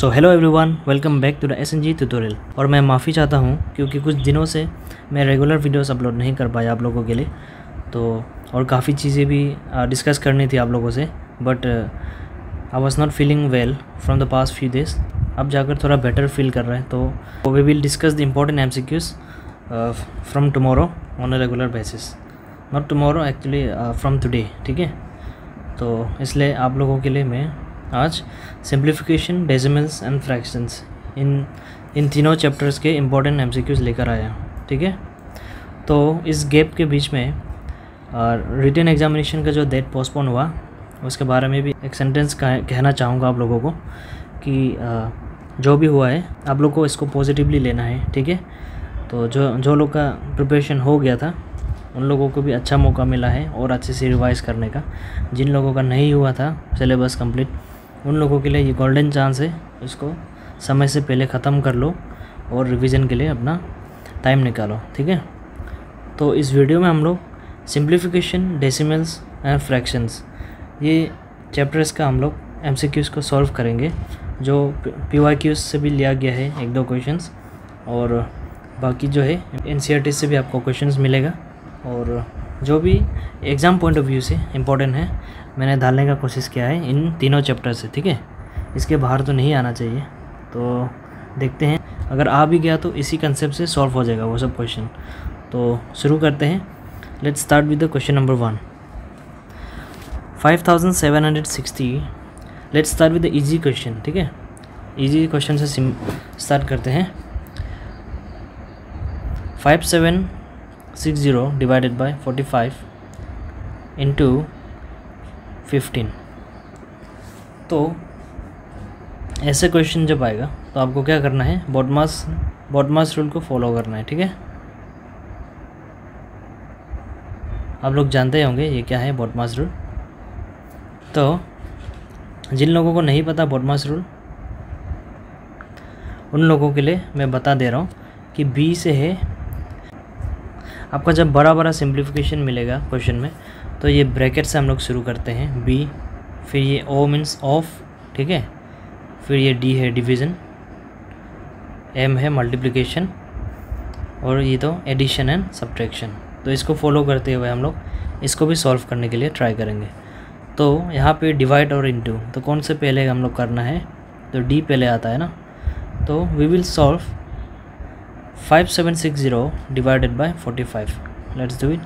So hello everyone, welcome back to the SNG tutorial. और मैं माफ़ी चाहता हूँ क्योंकि कुछ दिनों से मैं रेगुलर वीडियोस अपलोड नहीं कर पाया आप लोगों के लिए, तो और काफ़ी चीज़ें भी डिस्कस करनी थी आप लोगों से, but I was not feeling well from the past few days. अब जाकर थोड़ा बेटर फील कर रहा है, तो we will discuss the important MCQs from tomorrow on a regular basis. Not tomorrow actually, from today, ठीक है। तो इसलिए आप लोगों के लिए मैं आज सिंप्लीफिकेशन, डेसिमल्स एंड फ्रैक्शंस इन तीनों चैप्टर्स के इम्पोर्टेंट MCQs लेकर आया हूँ, ठीक है। तो इस गैप के बीच में रिटन एग्जामिनेशन का जो डेट पोस्टपोन हुआ उसके बारे में भी एक सेंटेंस कहना चाहूँगा आप लोगों को कि जो भी हुआ है आप लोग को इसको पॉजिटिवली लेना है, ठीक है। तो जो लोग का प्रिपरेशन हो गया था उन लोगों को भी अच्छा मौका मिला है और अच्छे से रिवाइज़ करने का। जिन लोगों का नहीं हुआ था सिलेबस कंप्लीट, उन लोगों के लिए ये गोल्डन चांस है, इसको समय से पहले ख़त्म कर लो और रिवीजन के लिए अपना टाइम निकालो, ठीक है। तो इस वीडियो में हम लोग सिंप्लीफिकेशन, डेसिमल्स एंड फ्रैक्शंस ये चैप्टर्स का हम लोग MCQs को सॉल्व करेंगे, जो PYQs से भी लिया गया है एक दो क्वेश्चंस, और बाकी जो है NCERT से भी आपको क्वेश्चंस मिलेगा, और जो भी एग्ज़ाम पॉइंट ऑफ व्यू से इम्पोर्टेंट है मैंने डालने का कोशिश किया है इन तीनों चैप्टर से, ठीक है। इसके बाहर तो नहीं आना चाहिए। तो देखते हैं, अगर आ भी गया तो इसी कंसेप्ट से सॉल्व हो जाएगा वो सब क्वेश्चन। तो शुरू करते हैं। Let's start with the question number 1, 5760। Let's start with the easy question, ठीक है। इजी क्वेश्चन से स्टार्ट करते हैं। 5760 डिवाइडेड बाय 45 इंटू 15। तो ऐसे क्वेश्चन जब आएगा तो आपको क्या करना है, बॉडमास रूल को फॉलो करना है, ठीक है। आप लोग जानते होंगे ये क्या है बॉडमास रूल। तो जिन लोगों को नहीं पता बॉडमास रूल, उन लोगों के लिए मैं बता दे रहा हूँ कि B से है आपका जब बड़ा सिंप्लीफिकेशन मिलेगा क्वेश्चन में, तो ये ब्रैकेट से हम लोग शुरू करते हैं B, फिर ये O मीन्स ऑफ, ठीक है, फिर ये D है डिवीज़न, M है मल्टीप्लिकेशन, और ये तो एडिशन एंड सब्ट्रैक्शन। तो इसको फॉलो करते हुए हम लोग इसको भी सॉल्व करने के लिए ट्राई करेंगे। तो यहाँ पे डिवाइड और इनटू, तो कौन से पहले हम लोग करना है, तो D पहले आता है ना। तो we will solve 5760 divided by 45। Let's do it.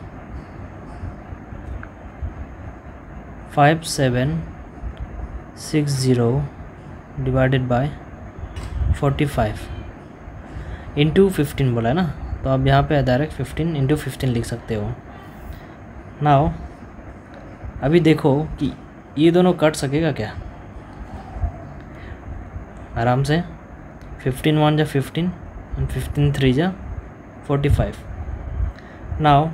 5760 divided by 45 into 15 बोला है ना, तो आप यहाँ पे डायरेक्ट 15 इंटू 15 लिख सकते हो। नाउ अभी देखो कि ये दोनों कट सकेगा क्या, आराम से। 15 1 जा 15 एंड 15 3 जा 45। नाउ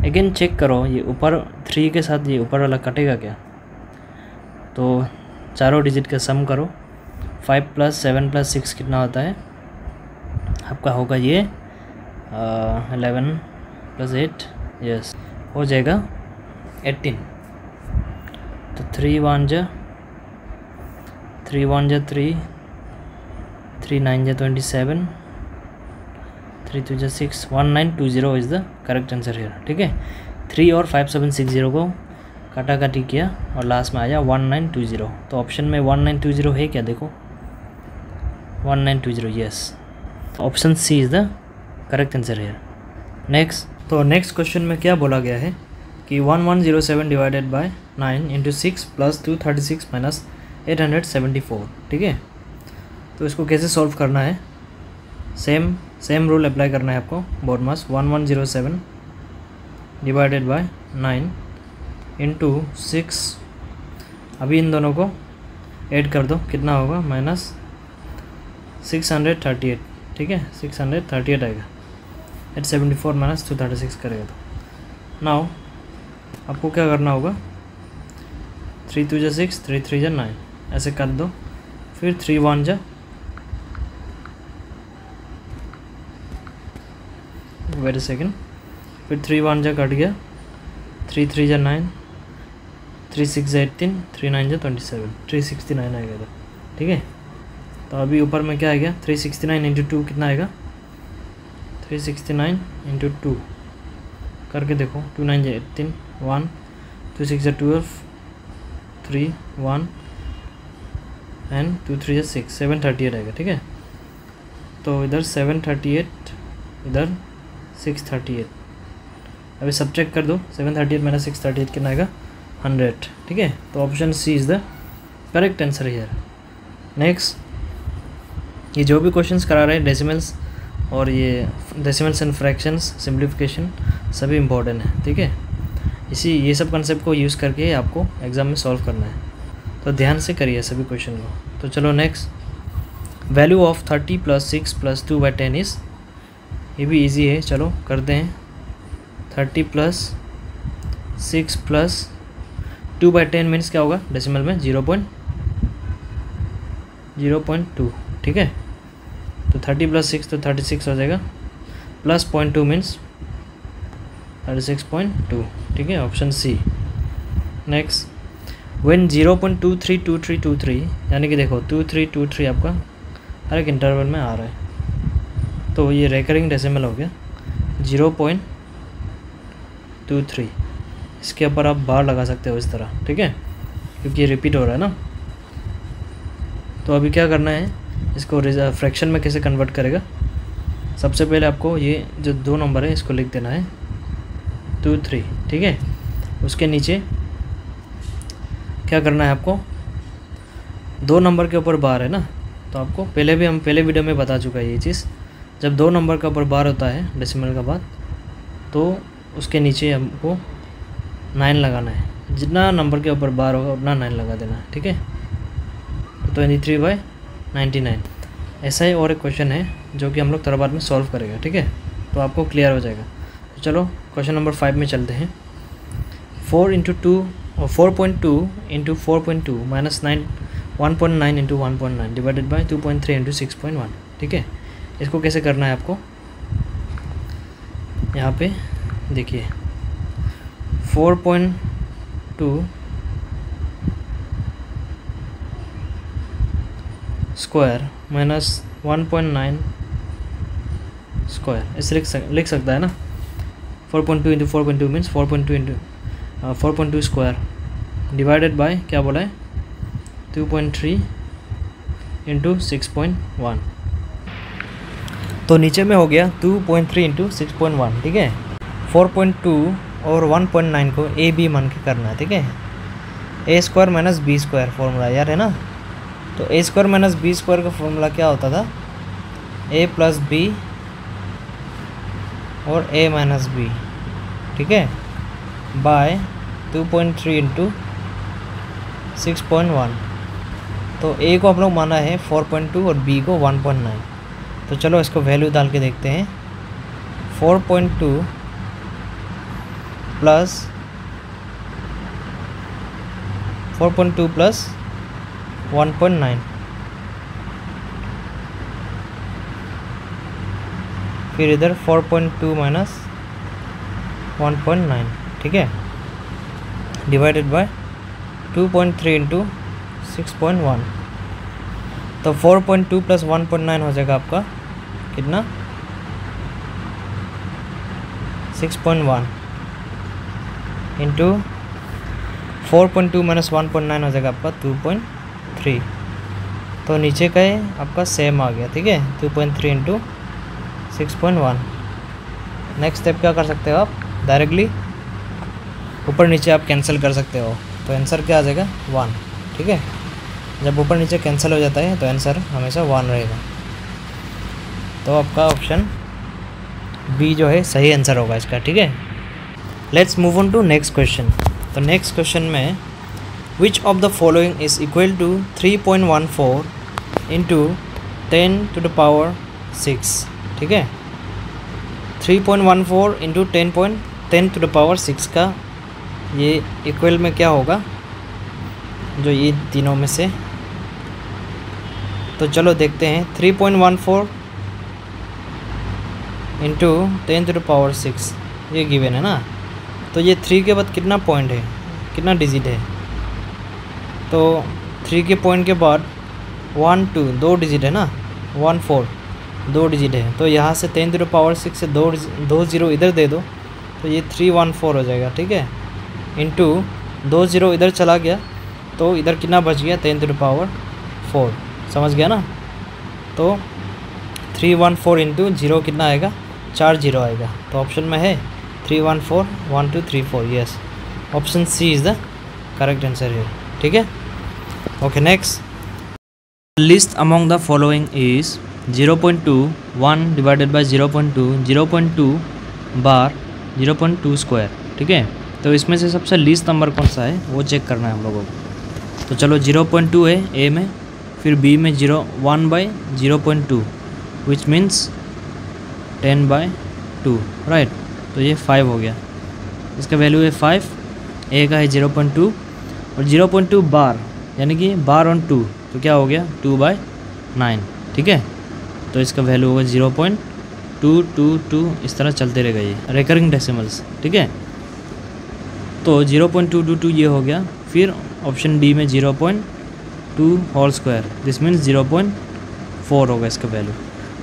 अगेन चेक करो, ये ऊपर 3 के साथ ये ऊपर वाला कटेगा क्या। तो चारों डिजिट का सम करो, 5 + 7 + 6 कितना होता है आपका, होगा ये 11 + 8, यस हो जाएगा 18। तो 3 1 जा 3 1 जा 3, 3 9 जा 27, 3 2 जा 6, 1920 इज़ द करेक्ट आंसर है, ठीक है। 3 और 5760 को काटाकाटी किया और लास्ट में आया 1920। तो ऑप्शन में 1920 है क्या, देखो 1920, yes, option C is the correct answer है। नेक्स्ट क्वेश्चन में क्या बोला गया है कि 1107 डिवाइडेड बाय 9 इंटू 6 + 236 माइनस 874, ठीक है। तो इसको कैसे सॉल्व करना है, सेम रूल अप्लाई करना है आपको। बॉडमास 1107 डिवाइडेड बाय 9 इंटू 6, अभी इन दोनों को ऐड कर दो, कितना होगा -638, ठीक है, 638 आएगा। 874 माइनस 236 करेगा। तो नाउ आपको क्या करना होगा, 3 2 जा 6, 3 3 जा 9 ऐसे कर दो, फिर 3 1 जा, वेट अ सेकेंड, फिर 3 1 जा कट गया, 3 3 जा 9, 3 6 जा 18, 3 9 जा 27, 369 आएगा। तो ठीक है, तो अभी ऊपर में क्या आ गया, 369 इंटू 2 कितना आएगा, 369 इंटू 2 करके देखो, 2 9 18 1 2 6 12 3 1 एंड 2 3 6 738 आएगा। ठीक है, तो इधर 738 इधर 638, अभी सब्ट्रैक्ट कर दो, 738 माइनस 638 कितना आएगा, 100। ठीक है, तो option c is the correct answer here. Next, ये जो भी क्वेश्चंस करा रहे हैं डेसिमल्स और ये डेसिमल्स एंड फ्रैक्शंस सिंप्लीफिकेशन सभी इंपॉर्टेंट है। ठीक है, ये सब कंसेप्ट को यूज़ करके आपको एग्ज़ाम में सॉल्व करना है, तो ध्यान से करिए सभी क्वेश्चन को। तो चलो नेक्स्ट, वैल्यू ऑफ 30 + 6 + 2/10 इज़, ये भी इजी है, चलो करते हैं। 30 + 6 + 2/10 मीन्स क्या होगा डेसिमल में, 0.2। ठीक है, तो 30 + 6 तो 36 हो जाएगा, प्लस 0.2 मीन्स 36.2। ठीक है, ऑप्शन सी। नेक्स्ट, व्हेन 0.232323 यानी कि देखो 2323 आपका हर एक इंटरवल में आ रहा है, तो ये रेकरिंग डेसिमल हो गया 0.23। इसके ऊपर आप बार लगा सकते हो इस तरह। ठीक है, क्योंकि ये रिपीट हो रहा है ना। तो अभी क्या करना है, इसको फ्रैक्शन में कैसे कन्वर्ट करेगा, सबसे पहले आपको ये जो 2 नंबर है इसको लिख देना है 2 3। ठीक है, उसके नीचे क्या करना है आपको, 2 नंबर के ऊपर बार है ना, तो आपको हम पहले वीडियो में बता चुका है ये चीज़। जब 2 नंबर का ऊपर बार होता है डेसिमल का बाद, तो उसके नीचे हमको 9 लगाना है, जितना नंबर के ऊपर बार होगा उतना 9 लगा देना है। ठीक है, तो 23/99 ऐसा ही और एक क्वेश्चन है जो कि हम लोग थोड़ा बाद में सॉल्व करेगा। ठीक है, तो आपको क्लियर हो जाएगा। तो चलो क्वेश्चन नंबर 5 में चलते हैं। 4.2 into 4.2 minus 1.9 into 1.9 divided by 2.3 into 6.1। ठीक है, इसको कैसे करना है आपको, यहाँ पे देखिए 4.2 स्क्वायर माइनस 1.9 स्क्वायर ऐसे लिख सकता है ना। 4.2 into 4.2 means 4.2 into 4.2 square divided by क्या बोला है 2.3 इंटू 6.1। तो नीचे में हो गया 2.3 इंटू 6.1। ठीक है, 4.2 और 1.9 को ए बी मान के करना है। ठीक है, A square minus B square formula यार है ना। तो A square minus B square का फॉर्मूला क्या होता था, ए प्लस बी और ए माइनस बी। ठीक है, बाय 2.3 इंटू 6.1। तो ए को हम लोग माना है 4.2 और बी को 1.9। तो चलो इसको वैल्यू डाल के देखते हैं। 4.2 प्लस 4.2 प्लस 1.9, फिर इधर 4.2 माइनस 1.9। ठीक है, डिवाइडेड बाय 2.3 इंटू 6.1। तो 4.2 प्लस 1.9 हो जाएगा आपका कितना 6.1 इंटू 4.2 माइनस 1.9 हो जाएगा आपका 2.3। तो नीचे का आपका सेम आ गया। ठीक है, 2.3 इंटू 6.1। नेक्स्ट स्टेप क्या कर सकते हो आप, डायरेक्टली ऊपर नीचे आप कैंसिल कर सकते हो। तो आंसर क्या आ जाएगा 1। ठीक है, जब ऊपर नीचे कैंसिल हो जाता है तो आंसर हमेशा 1 रहेगा। तो आपका ऑप्शन बी जो है सही आंसर होगा इसका। ठीक है, let's move on to next question. तो नेक्स्ट क्वेश्चन में which of the following is equal to 3.14 into 10 to the power 6। ठीक है, 3.14 इंटू 10 टू द पावर 6 का ये इक्वल में क्या होगा, जो ये तीनों में से। तो चलो देखते हैं। 3.14 इंटू 10 टू द पावर 6 ये गिवन है ना। तो ये 3 के बाद कितना पॉइंट है, कितना डिजिट है। तो 3 के पॉइंट के बाद 1 2 2 डिजिट है ना, 1 4 2 डिजिट है, तो यहाँ से 10⁻6 से 2 0 इधर दे दो तो ये 314 हो जाएगा, ठीक है। इंटू 2 0 इधर चला गया तो इधर कितना बच गया 10⁻4, समझ गया ना। तो 314 इंटू 0 कितना आएगा, 4 0 आएगा। तो ऑप्शन में है 314 1 2 3 4, yes, option c is the correct answer है, ठीक है। Okay next, least among the following is 0.2 1 divided by 0.2 0.2 bar 0.2 square, ठीक है। तो इसमें से सबसे लीस्ट नंबर कौन सा है वो चेक करना है हम लोगों को। तो चलो 0.2 है ए में, फिर बी में 1/0.2 विच मीन्स 10/2, राइट। तो ये 5 हो गया, इसका वैल्यू है 5, ए का है 0.2 और 0.2 बार यानी कि बार ऑन 2 तो क्या हो गया 2/9, ठीक है। तो इसका वैल्यू होगा 0.222, इस तरह चलते रहेगा ये रिकरिंग डेसिमल्स, ठीक है। तो 0.222 ये हो गया। फिर ऑप्शन डी में 0.2 होल स्क्वायर, दिस मीन्स 0.4 होगा इसका वैल्यू।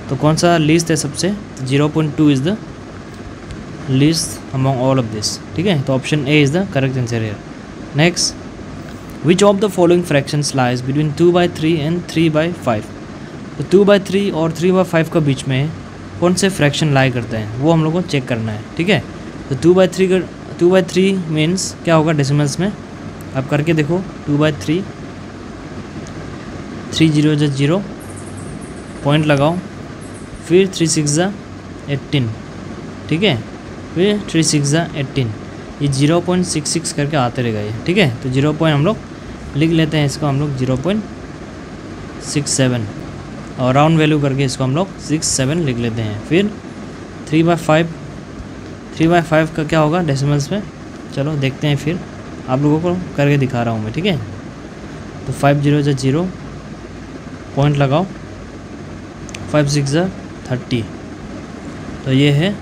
तो कौन सा लीस्ट है सबसे, 0.2 is the least among all of this, ठीक है। तो option A is the correct answer here. Next, which of the following fractions lies between 2/3 and 3/5। तो 2/3 और 3/5 का बीच में कौन से फ्रैक्शन लाई करते हैं वो हम लोग को चेक करना है, ठीक है। तो 2/3 मीन्स क्या होगा डेसिमल्स में, आप करके देखो। 2/3 3 0 0 पॉइंट लगाओ, फिर 3 6 18, ठीक है। फिर 3 6 18, ये 0.66 करके आते रहेगा ये, ठीक है। तो 0 पॉइंट हम लोग लिख लेते हैं, इसको हम लोग 0.67 और राउंड वैल्यू करके इसको हम लोग 67 लिख लेते हैं। फिर 3/5 का क्या होगा डेसिमल्स में, चलो देखते हैं, फिर आप लोगों को करके दिखा रहा हूँ मैं, ठीक है। तो 5 0 0 पॉइंट लगाओ, 5 6 30, तो ये है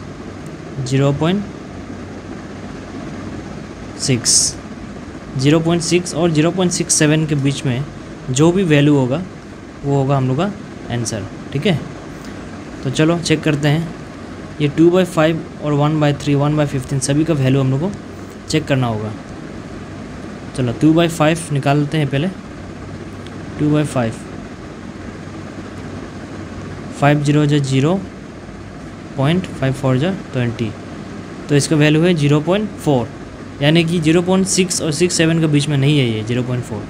0.6 और 0.67 के बीच में जो भी वैल्यू होगा वो होगा हम लोग का आंसर, ठीक है। तो चलो चेक करते हैं, ये 2/5 और 1/3 1/15 सभी का वैल्यू हम लोग को चेक करना होगा। चलो 2/5 निकालते हैं पहले। 2/5 5 0 0 0.5 4 20, तो इसका वैल्यू है 0.4, यानी कि 0.6 और 6 के बीच में नहीं है ये 0.4,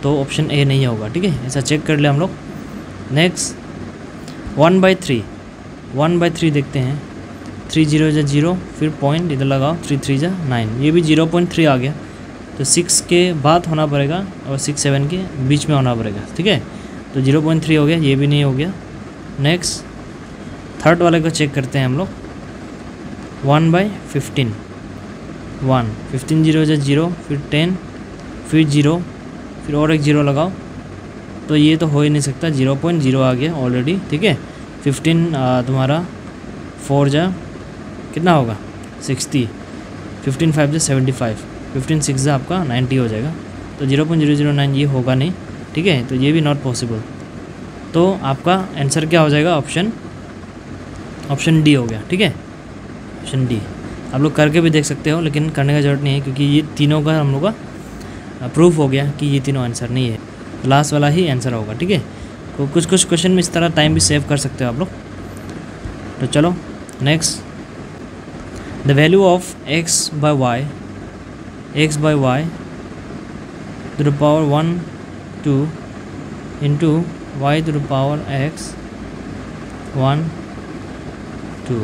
तो ऑप्शन ए नहीं होगा, ठीक है। ऐसा चेक कर ले हम लोग। नेक्स्ट 1/3 देखते हैं। 3 0 0 फिर पॉइंट इधर लगाओ, 3 3 9, ये भी 0.3 आ गया, तो 6 के बाद होना पड़ेगा और 6 7 के बीच में होना पड़ेगा, ठीक है। तो 0.3 हो गया, ये भी नहीं हो गया। नेक्स्ट थर्ड वाले को चेक करते हैं हम लोग। 1/15 1 15 0 0 फिर 10 फिर 0 फिर और एक 0 लगाओ, तो ये तो हो ही नहीं सकता, 0.0 आ गया ऑलरेडी, ठीक है। 15 तुम्हारा 4 कितना होगा 60, 15 5 75, 15 6 आपका 90 हो जाएगा, तो 0.009 ये होगा नहीं, ठीक है। तो ये भी नॉट पॉसिबल, तो आपका आंसर क्या हो जाएगा, ऑप्शन डी हो गया, ठीक है। ऑप्शन डी आप लोग करके भी देख सकते हो, लेकिन करने का ज़रूरत नहीं है क्योंकि ये तीनों का हम लोग का प्रूफ हो गया कि ये तीनों आंसर नहीं है, लास्ट वाला ही आंसर होगा, ठीक है। तो कुछ क्वेश्चन में इस तरह टाइम भी सेव कर सकते हो आप लोग। तो चलो next, the value of x by y to the power 1 2 into y to the power x 1 2।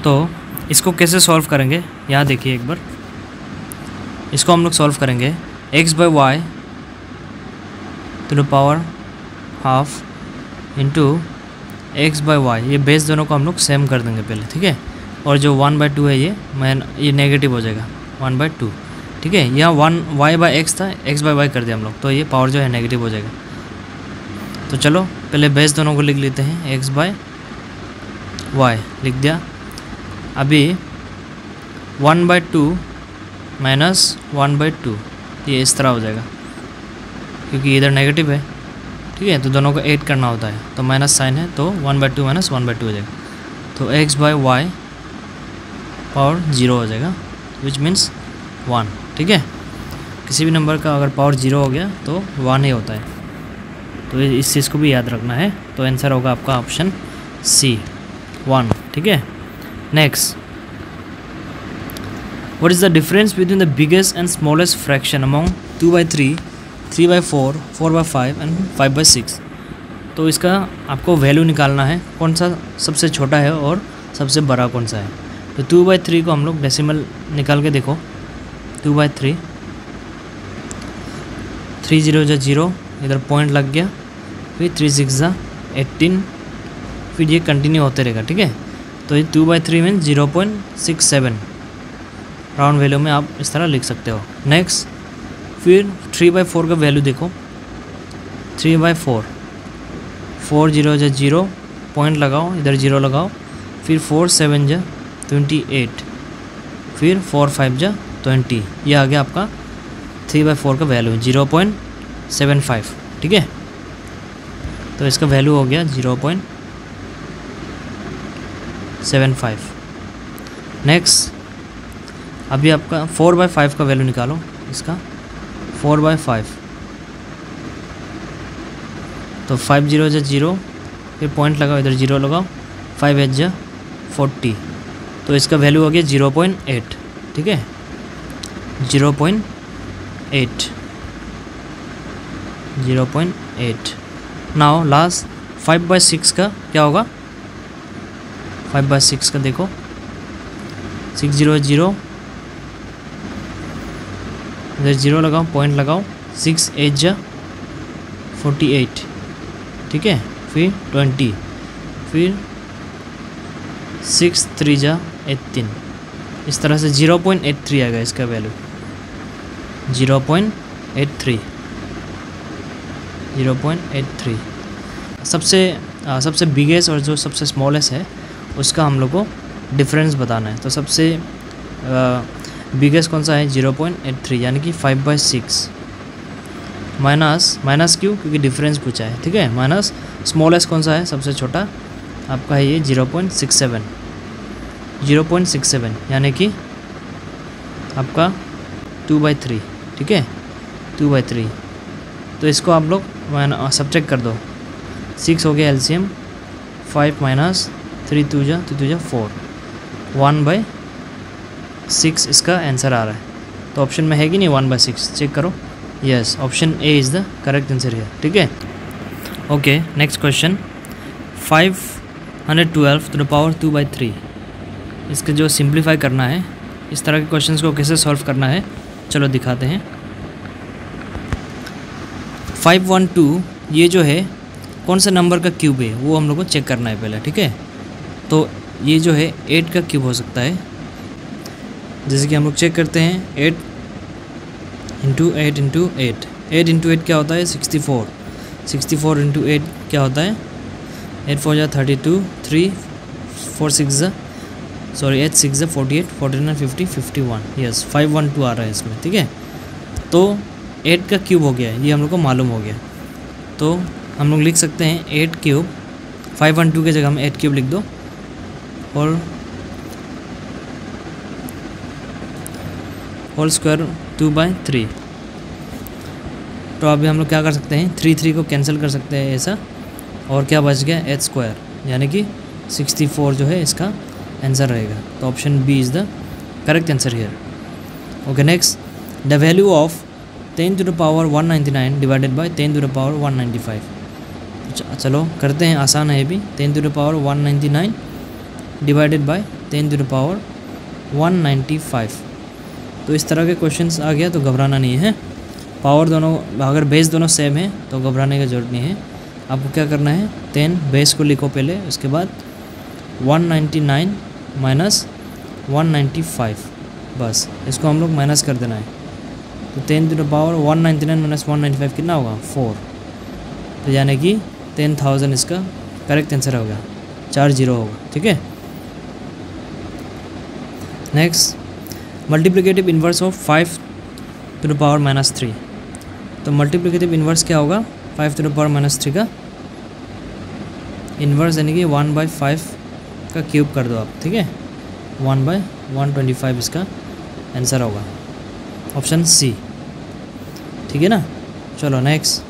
तो इसको कैसे सॉल्व करेंगे, यहाँ देखिए एक बार। इसको हम लोग सॉल्व करेंगे x by y to the power half into x by y, ये बेस दोनों को हम लोग सेम कर देंगे पहले, ठीक है। और जो 1/2 है ये नेगेटिव हो जाएगा 1/2, ठीक है। यहाँ 1 y/x था, x by y कर दिया हम लोग, तो ये पावर जो है नेगेटिव हो जाएगा। तो चलो पहले बेस दोनों को लिख लेते हैं, x by y लिख दिया। अभी 1/2 माइनस 1/2, ये इस तरह हो जाएगा, क्योंकि इधर नेगेटिव है, ठीक है, तो दोनों को ऐड करना होता है, तो माइनस साइन है, तो 1/2 माइनस 1/2 हो जाएगा, तो x/y पावर 0 हो जाएगा, विच मीन्स 1, ठीक है। किसी भी नंबर का अगर पावर 0 हो गया तो 1 ही होता है, तो इस चीज़ को भी याद रखना है। तो आंसर होगा आपका ऑप्शन सी 1, ठीक है। Next, what is the difference between the biggest and smallest fraction among 2/3, 3/4, 4/5 and 5/6। तो इसका आपको वैल्यू निकालना है, कौन सा सबसे छोटा है और सबसे बड़ा कौन सा है। तो 2/3 को हम लोग डेसिमल निकाल के देखो, 2/3, 3 0 जा 0, इधर पॉइंट लग गया, फिर 3 6 जा 18, फिर ये कंटिन्यू होते रहेगा, ठीक है। तो ये 2/3 मीन 0.67 राउंड वैल्यू में आप इस तरह लिख सकते हो। नेक्स्ट, फिर 3/4 का वैल्यू देखो, 3/4, 4 0 जा 0, पॉइंट लगाओ, इधर 0 लगाओ, फिर 4 7 जा 28, फिर 4 5 जा 20, ये आ गया आपका 3/4 का वैल्यू 0.75, ठीक है। तो इसका वैल्यू हो गया 0.75। नेक्स्ट, अभी आपका 4/5 का वैल्यू निकालो, इसका 4/5, तो 5 0 जा 0, फिर पॉइंट लगाओ, इधर 0 लगाओ, 5 8 जा 40, तो इसका वैल्यू हो गया 0.8, ठीक है, 0.8। नाउ लास्ट 5/6 का क्या होगा, 5/6 का देखो, 6 0 0, इधर 0 लगाओ, पॉइंट लगाओ, 6 8 जा 48, ठीक है, फिर 20, फिर 6 3 जा 18, इस तरह से 0.83 आएगा इसका वैल्यू, 0.83। सबसे बिगेस्ट और जो सबसे स्मॉलेस्ट है उसका हम लोग को डिफरेंस बताना है। तो सबसे बिगेस्ट कौन सा है, 0.83, यानी कि 5/6 माइनस क्यों, क्योंकि डिफरेंस पूछा है, ठीक है। माइनस स्मॉलेस्ट कौन सा है, सबसे छोटा आपका है ये 0.67, यानी कि आपका 2/3, ठीक है, 2/3। तो इसको आप लोग सब्ट्रैक्ट कर दो, 6 हो गया एलसीएम, 5 माइनस 3 2 जा 4, 1/6 इसका आंसर आ रहा है। तो ऑप्शन में है कि नहीं 1/6, चेक करो, yes, option A is the correct answer है, ठीक है। Okay, next question, 512 to the power 2/3। इसका जो सिंप्लीफाई करना है, इस तरह के क्वेश्चंस को कैसे सॉल्व करना है, चलो दिखाते हैं। 512 ये जो है कौन सा नंबर का क्यूब है वो हम लोग को चेक करना है पहले, ठीक है। तो ये जो है 8 का क्यूब हो सकता है, जैसे कि हम लोग चेक करते हैं 8 × 8 × 8, 8 × 8 क्या होता है 64, 64 × 8 क्या होता है 8 4 जा 32, 3 4 6 जा 8 6 जा 48, 49 50 51, यस 512 आ रहा है इसमें, ठीक है। तो 8 का क्यूब हो गया है, ये हम लोग को मालूम हो गया। तो हम लोग लिख सकते हैं 8 क्यूब, 512 की जगह हम 8 क्यूब लिख दो, और होल स्क्वायर 2/3। तो अभी हम लोग क्या कर सकते हैं, 3 को कैंसिल कर सकते हैं ऐसा, और क्या बच गया h², यानी कि 64 जो है इसका आंसर रहेगा। तो option B is the correct answer here. Okay, next, the value of 10 to the power 199 divided by 10 to the power 195। चलो करते हैं, आसान है ये भी, 10 to the power 199 divided by 10 to the power 195। तो इस तरह के क्वेश्चंस आ गया तो घबराना नहीं है, पावर दोनों अगर बेस दोनों सेम है तो घबराने की ज़रूरत नहीं है। आपको क्या करना है, 10 बेस को लिखो पहले, उसके बाद 199 माइनस 195, बस इसको हम लोग माइनस कर देना है। तो 10 to the power 199 माइनस 195 कितना होगा 4, तो यानी कि 10,000 इसका करेक्ट आंसर होगा, 4 0 होगा, ठीक है। Next, multiplicative inverse of 5 to the power -3। तो मल्टीप्लिकेटिव इन्वर्स क्या होगा, 5 टू द पावर माइनस 3 का इन्वर्स, यानी कि 1/5 का क्यूब कर दो आप, ठीक है, 1/125 इसका आंसर होगा, ऑप्शन सी, ठीक है ना। चलो next,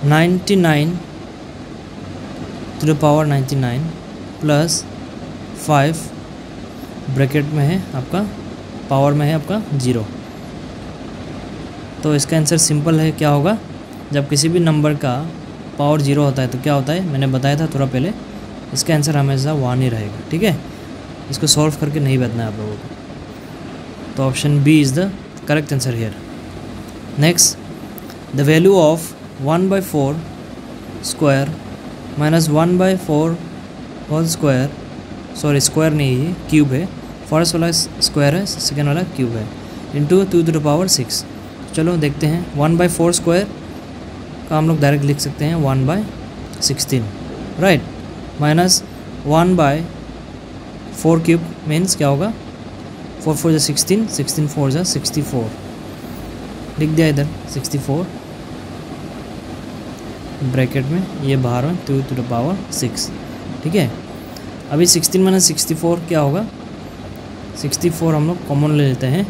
99 to the power 99 plus 5 bracket में है आपका, पावर में है आपका 0। तो इसका आंसर सिंपल है, क्या होगा, जब किसी भी नंबर का पावर 0 होता है तो क्या होता है, मैंने बताया था थोड़ा पहले, इसका आंसर हमेशा 1 ही रहेगा, ठीक है। इसको सॉल्व करके नहीं बताना है आप लोगों को। तो option B is the correct answer here. Next, the value of 1/4 square minus 1/4 whole square, sorry square नहीं है, क्यूब है, फर्स्ट वाला स्क्वायर है, सेकेंड वाला क्यूब है, इंटू 2 टू द पावर 6। चलो देखते हैं, 1/4 स्क्वायर का हम लोग डायरेक्ट लिख सकते हैं 1/16, राइट, माइनस 1/4 क्यूब मीन्स क्या होगा, 4 4 16, 16 4 64, लिख दिया इधर 64 ब्रैकेट में, ये बाहर में 2 टू द पावर 6, ठीक है। अभी 16 माइनस 64 क्या होगा, 64 हम लोग कॉमन ले लेते हैं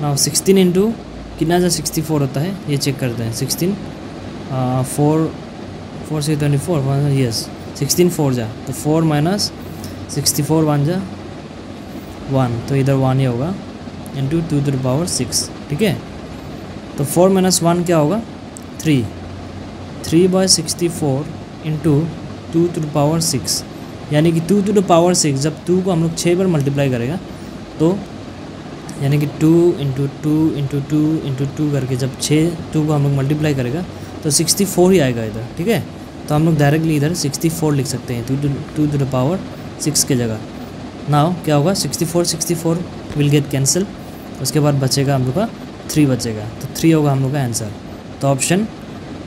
ना, 16 इंटू कितना 64 होता है ये चेक करते हैं, 16 4 से 24, यस 16 4 तो 4 माइनस 64 1 1, तो इधर 1 ही होगा, इंटू 2 टू द पावर 6, ठीक है। तो 4 माइनस 1 क्या होगा, 3/64 इंटू 2 टू द पावर 6, यानी कि 2 टू द पावर 6, जब 2 को हम लोग 6 बार मल्टीप्लाई करेगा तो यानी कि 2 इंटू 2 इंटू 2 इंटू 2 करके जब 2 को हम लोग मल्टीप्लाई करेगा तो 64 ही आएगा इधर, ठीक है। तो हम लोग डायरेक्टली इधर 64 लिख सकते हैं, 2 टू द पावर 6 के जगह। नाउ क्या होगा, 64 विल गेट कैंसिल, उसके बाद बचेगा हम लोग का 3 बचेगा, तो 3 होगा हम लोग का आंसर। तो option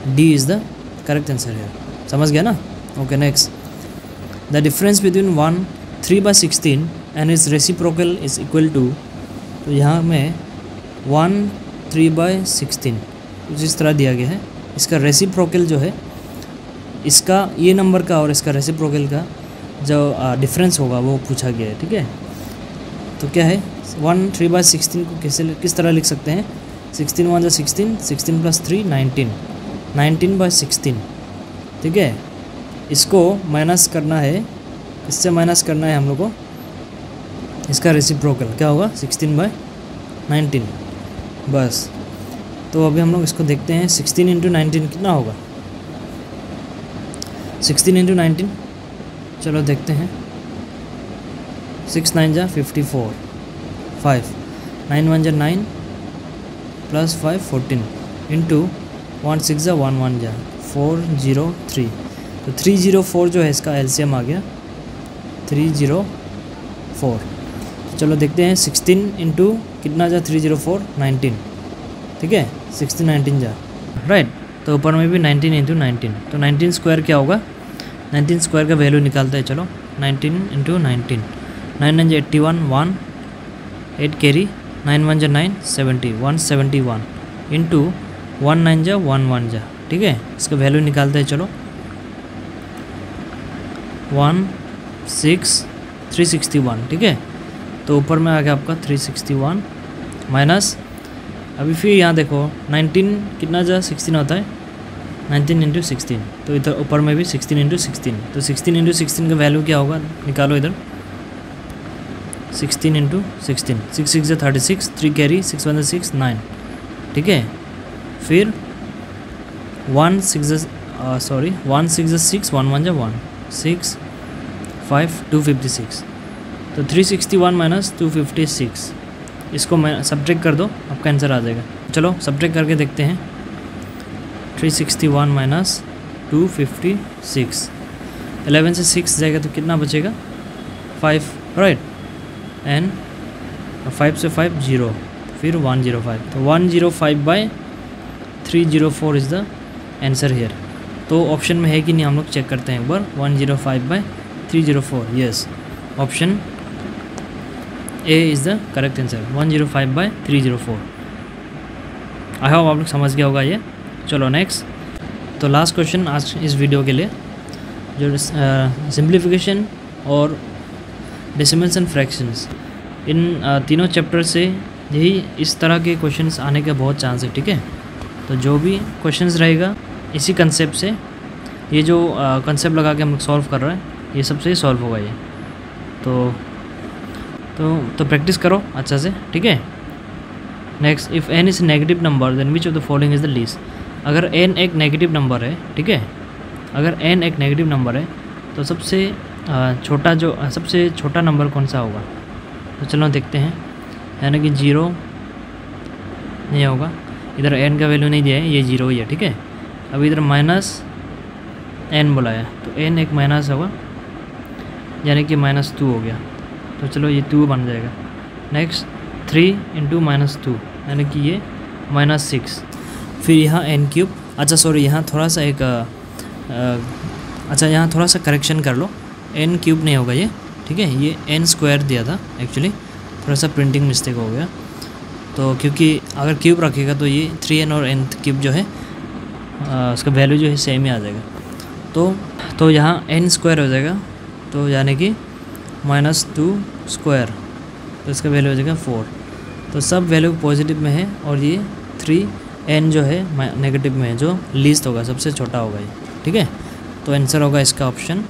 D is the correct answer है, समझ गया ना। Okay next, the difference between 3/16 and is reciprocal is equal to, तो यहाँ में 3/16 कुछ इस तरह दिया गया है, इसका रेसिप्रोकल जो है, इसका ये नंबर का और इसका रेसिप्रोकल का जो डिफरेंस होगा वो पूछा गया है, ठीक है। तो क्या है, 3/16 को किस तरह लिख सकते हैं, 16 1 16, 16 प्लस 3 19, 19/16, ठीक है। इसको माइनस करना है, इससे माइनस करना है हम लोग को इसका रेसिप्रोकल, क्या होगा 16/19, बस। तो अभी हम लोग इसको देखते हैं, 16 इंटू 19 कितना होगा, 16 इंटू 19, चलो देखते हैं, 6 9 54, 5 9 1 9 प्लस 5 14 इंटू 1 6 1 1 403, तो 304 जो है इसका एलसीएम आ गया 304। चलो देखते हैं, 16 इंटू कितना 304 19, ठीक है, 16 19 राइट। तो ऊपर में भी 19 इंटू 19, तो 19 स्क्वायर क्या होगा, 19 स्क्वायर का वैल्यू निकालते हैं। चलो 19 इंटू 19, 9 9 81 1 8 कैरी, 9 1 9 70 171 इंटू 1 9 1 1, ठीक है। इसका वैल्यू निकालते हैं, चलो 361, ठीक है। तो ऊपर में आ गया आपका 361 माइनस, अभी फिर यहाँ देखो 19 कितना 16 होता है, 19 इंटू 16, तो इधर ऊपर में भी 16 इंटू 16, तो 16 इंटू 16 का वैल्यू क्या होगा, निकालो इधर 16 इंटू 16, 6 6 36, 3 कैरी, 6 1 6 9, ठीक है। फिर 1 6 6 1 1 1 6 5 256, तो 361 माइनस 256, इसको मैं सब्ट्रैक्ट कर दो, आपका आंसर आ जाएगा। चलो सब्ट्रैक्ट करके देखते हैं, 361 माइनस 256, 11 से 6 जाएगा तो कितना बचेगा 5, राइट, एंड 5 से 5 0, फिर 105, तो 105/304 इज़ द आंसर हियर। तो ऑप्शन में है कि नहीं हम लोग चेक करते हैं एक बार, 105/304, yes, option A is the correct answer, 105/304, I hope आप लोग समझ गया होगा ये। चलो नेक्स्ट, तो लास्ट क्वेश्चन आज इस वीडियो के लिए, जो सिंप्लीफिकेशन और डेसिमल्स एंड फ्रैक्शंस, इन तीनों चैप्टर से यही इस तरह के क्वेश्चंस आने का बहुत चांस है, ठीक है। तो जो भी क्वेश्चंस रहेगा इसी कंसेप्ट से, ये जो कंसेप्ट लगा के हम लोग सॉल्व कर रहे हैं, ये सबसे ही सॉल्व होगा ये। तो प्रैक्टिस करो अच्छा से, ठीक है। Next, if n is negative number then which of the following is the least. अगर n एक नेगेटिव नंबर है, ठीक है, अगर n एक नेगेटिव नंबर है तो सबसे छोटा नंबर कौन सा होगा। तो चलो देखते हैं, यानी कि 0 नहीं होगा, इधर n का वैल्यू नहीं दिया है, ये 0 ही है, ठीक है। अब इधर -n बुलाया तो n एक माइनस होगा, यानी कि -2 हो गया, तो चलो ये 2 बन जाएगा। नेक्स्ट 3 × -2 यानी कि ये -6। फिर यहाँ n³, अच्छा सॉरी यहाँ थोड़ा सा यहाँ थोड़ा सा करेक्शन कर लो, n³ नहीं होगा ये, ठीक है, ये n² दिया था एक्चुअली, थोड़ा सा प्रिंटिंग मिस्टेक हो गया। तो क्योंकि अगर क्यूब रखेगा तो ये 3n और n³ जो है उसका वैल्यू जो है सेम ही आ जाएगा। तो यहाँ n² हो जाएगा, तो यानी कि -2², तो इसका वैल्यू हो जाएगा 4। तो सब वैल्यू पॉजिटिव में है और ये 3n जो है नेगेटिव में है, जो लीस्ट होगा, सबसे छोटा होगा ये, ठीक है। तो आंसर होगा इसका option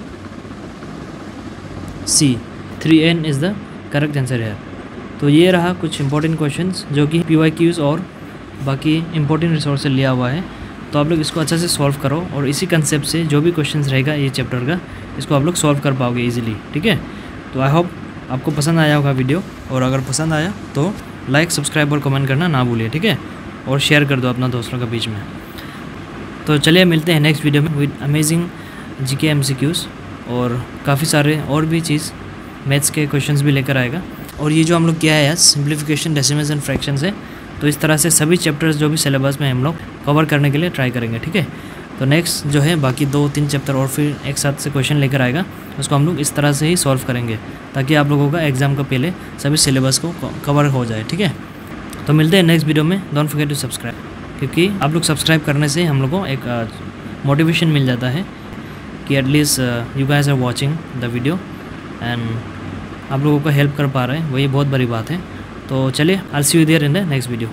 C, 3n is the correct answer है। तो ये रहा कुछ इंपॉर्टेंट क्वेश्चंस जो कि PYQs और बाकी इंपॉर्टेंट रिसोर्स से लिया हुआ है। तो आप लोग इसको अच्छा से सॉल्व करो और इसी कंसेप्ट से जो भी क्वेश्चंस रहेगा ये चैप्टर का, इसको आप लोग सॉल्व कर पाओगे इजीली, ठीक है। तो आई होप आपको पसंद आया होगा वीडियो, और अगर पसंद आया तो लाइक, सब्सक्राइब और कमेंट करना ना भूलिए, ठीक है, और शेयर कर दो अपना दोस्तों के बीच में। तो चलिए मिलते हैं नेक्स्ट वीडियो में विद अमेजिंग GK MCQs और काफ़ी सारे और भी चीज़ मैथ्स के क्वेश्चंस भी लेकर आएगा। और ये जो हम लोग किया है आज सिंप्लीफिकेशन, डेसिमल्स एंड फ्रैक्शंस है, तो इस तरह से सभी चैप्टर्स जो भी सिलेबस में हम लोग कवर करने के लिए ट्राई करेंगे, ठीक है। तो नेक्स्ट जो है बाकी 2-3 चैप्टर और फिर एक साथ से क्वेश्चन लेकर आएगा, उसको हम लोग इस तरह से ही सॉल्व करेंगे ताकि आप लोगों का एग्ज़ाम का पहले सभी सिलेबस को कवर हो जाए, ठीक है। तो मिलते हैं नेक्स्ट वीडियो में। डोंट फॉरगेट टू सब्सक्राइब, क्योंकि आप लोग सब्सक्राइब करने से हम लोग को एक मोटिवेशन मिल जाता है कि at least you guys are watching the video and आप लोगों को हेल्प कर पा रहे हैं, वही बहुत बड़ी बात है। तो चलिए, I will see you there in the next video.